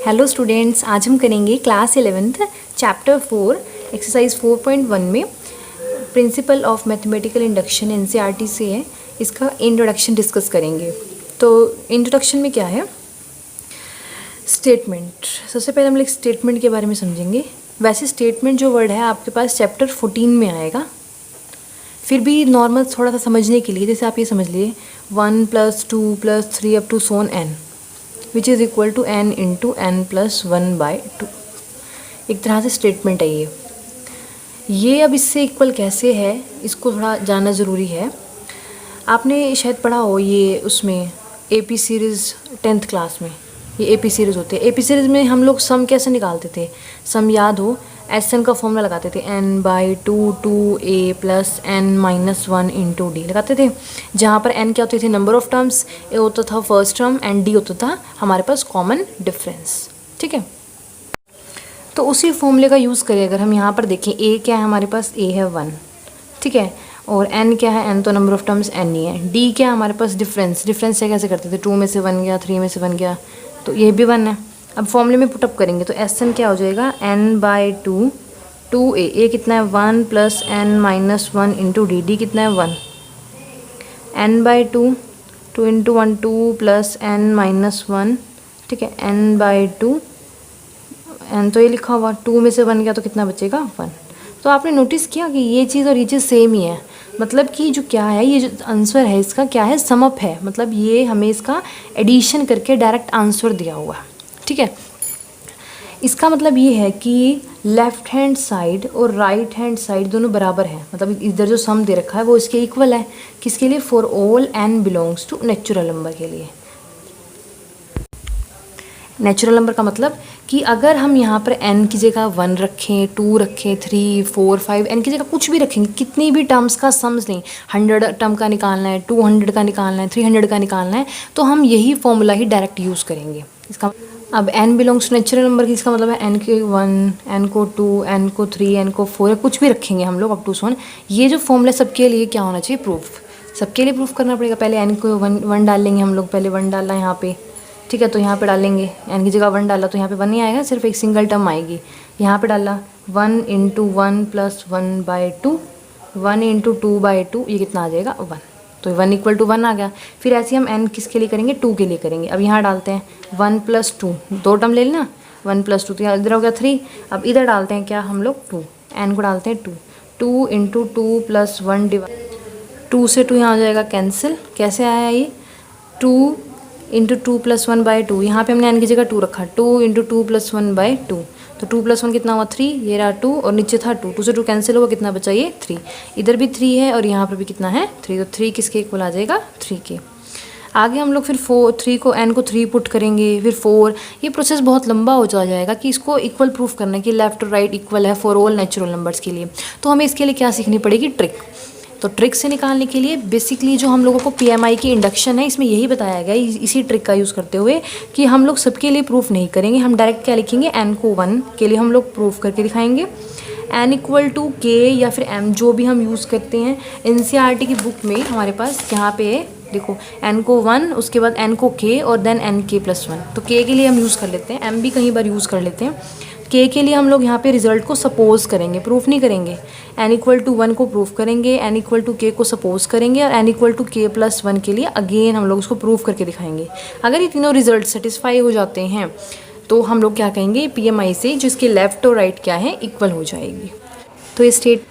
Hello students, आज हम करेंगे क्लास 11th चैप्टर 4 एक्सरसाइज 4.1 में principle of mathematical induction NCERT से है। इसका इंट्रोडक्शन डिस्कस करेंगे। तो इंट्रोडक्शन में क्या है, स्टेटमेंट। सबसे पहले हम लोग स्टेटमेंट के बारे में समझेंगे। वैसे स्टेटमेंट जो वर्ड है आपके पास चैप्टर 14 में आएगा। फिर भी नॉर्मल थोड़ा सा समझने के लिए जैसे आप ये समझ लिए 1 + 2 + 3 अप टू सोन n which is equal to n into n + 1/2। एक तरह से स्टेटमेंट है ये। अब इससे इक्वल कैसे है इसको थोड़ा जानना ज़रूरी है। आपने शायद पढ़ा हो ये उसमें AP सीरीज़ 10th क्लास में, ये AP सीरीज़ होती है। AP सीरीज़ में हम लोग सम कैसे निकालते थे, सम याद हो, SN का फॉर्मूला लगाते थे n/2 2a + n - 1 into d लगाते थे, जहाँ पर n क्या होती थी, नंबर ऑफ टर्म्स, ए होता था फर्स्ट टर्म एंड d होता था हमारे पास कॉमन डिफरेंस। ठीक है, तो उसी फॉर्मूले का यूज़ करें। अगर हम यहाँ पर देखें a क्या है, हमारे पास a है 1, ठीक है, और n क्या है, n तो नंबर ऑफ टर्म्स n ही है। d क्या हमारे पास डिफरेंस से कैसे करते थे, 2 में से 1 गया, 3 में से 1 गया, तो ये भी 1 है। अब फॉर्मूले में पुटअप करेंगे तो SN क्या हो जाएगा, n/2 2a, a कितना है 1 + n - 1 इंटू d कितना है 1, n/2 2 इंटू 1 2 + n - 1, ठीक है, n/2 n तो ये लिखा हुआ, 2 में से 1 गया तो कितना बचेगा 1। तो आपने नोटिस किया कि ये चीज़ और ये चीज़ सेम ही है। मतलब कि जो क्या है, ये जो आंसर है इसका क्या है, सम अप है। मतलब ये हमें इसका एडिशन करके डायरेक्ट आंसर दिया हुआ है। ठीक है, इसका मतलब ये है कि लेफ़्ट हैंड साइड और राइट हैंड साइड दोनों बराबर हैं। मतलब इधर जो सम दे रखा है वो इसके इक्वल है। किसके लिए, for all n belongs to natural number के लिए। नेचुरल नंबर का मतलब कि अगर हम यहाँ पर n की जगह 1 रखें, 2 रखें, 3 4 5 n की जगह कुछ भी रखेंगे, कितनी भी टर्म्स का सम्स नहीं, 100 टर्म का निकालना है, 200 का निकालना है, 300 का निकालना है, तो हम यही फॉर्मूला ही डायरेक्ट यूज़ करेंगे। इसका अब n belongs to natural number की, इसका मतलब है n को 1, n को 2, n को 3, n को 4, कुछ भी रखेंगे हम लोग अप टू सोन। ये जो फॉर्मूला सबके लिए क्या होना चाहिए, प्रूफ। सबके लिए प्रूफ करना पड़ेगा। पहले n को 1 डाल लेंगे हम लोग, पहले 1 डाला यहाँ पे, ठीक है, तो यहाँ पे डालेंगे n की जगह 1 डाला तो यहाँ पे 1 नहीं आएगा, सिर्फ एक सिंगल टर्म आएगी। यहाँ पे डाला 1 इंटू 1 + 1/2, 1 इंटू 2/2, ये कितना आ जाएगा 1, तो 1 = 1 आ गया। फिर ऐसे हम n किसके लिए करेंगे, 2 के लिए करेंगे। अब यहाँ डालते हैं 1 + 2, 2 टर्म ले लेना, 1 + 2, तो यहाँ इधर हो गया 3। अब इधर डालते हैं क्या हम लोग, 2, n को डालते हैं 2, 2 इंटू 2 + 1 2 से 2 यहाँ हो जाएगा कैंसिल। कैसे आया ये, 2 इंटू 2 + 1/2, यहाँ पे हमने n की जगह 2 रखा, 2 इंटू 2 + 1/2, तो 2 + 1 कितना हुआ 3, ये रहा 2 और नीचे था 2, 2 से 2 कैंसिल हुआ, कितना बचा ये 3। इधर भी 3 है और यहाँ पर भी कितना है 3, तो 3 किसके इक्वल आ जाएगा, 3 के। आगे हम लोग फिर 3 को n को 3 पुट करेंगे, फिर 4। ये प्रोसेस बहुत लंबा हो जाएगा कि इसको इक्वल प्रूफ करना कि लेफ्ट और राइट इक्वल है फॉर ऑल नेचुरल नंबर्स के लिए। तो हमें इसके लिए क्या सीखनी पड़ेगी, ट्रिक। तो ट्रिक से निकालने के लिए बेसिकली जो हम लोगों को PMI की इंडक्शन है, इसमें यही बताया गया है, इसी ट्रिक का यूज़ करते हुए कि हम लोग सबके लिए प्रूफ नहीं करेंगे। हम डायरेक्ट क्या लिखेंगे, n को 1 के लिए हम लोग प्रूफ करके दिखाएंगे, n = k या फिर m जो भी हम यूज़ करते हैं। NCERT की बुक में हमारे पास यहाँ पे देखो, n को 1, उसके बाद n को k और देन nk + 1, तो k के लिए हम यूज़ कर लेते हैं, m भी कई बार यूज़ कर लेते हैं। k के लिए हम लोग यहाँ पे रिजल्ट को सपोज करेंगे, प्रूफ नहीं करेंगे। n = 1 को प्रूफ करेंगे, n = k को सपोज करेंगे, और n = k + 1 के लिए अगेन हम लोग उसको प्रूफ करके दिखाएंगे। अगर ये तीनों रिजल्ट सेटिस्फाई हो जाते हैं तो हम लोग क्या कहेंगे, PMI से जो इसके लेफ्ट और राइट क्या है इक्वल हो जाएगी। तो ये स्टेट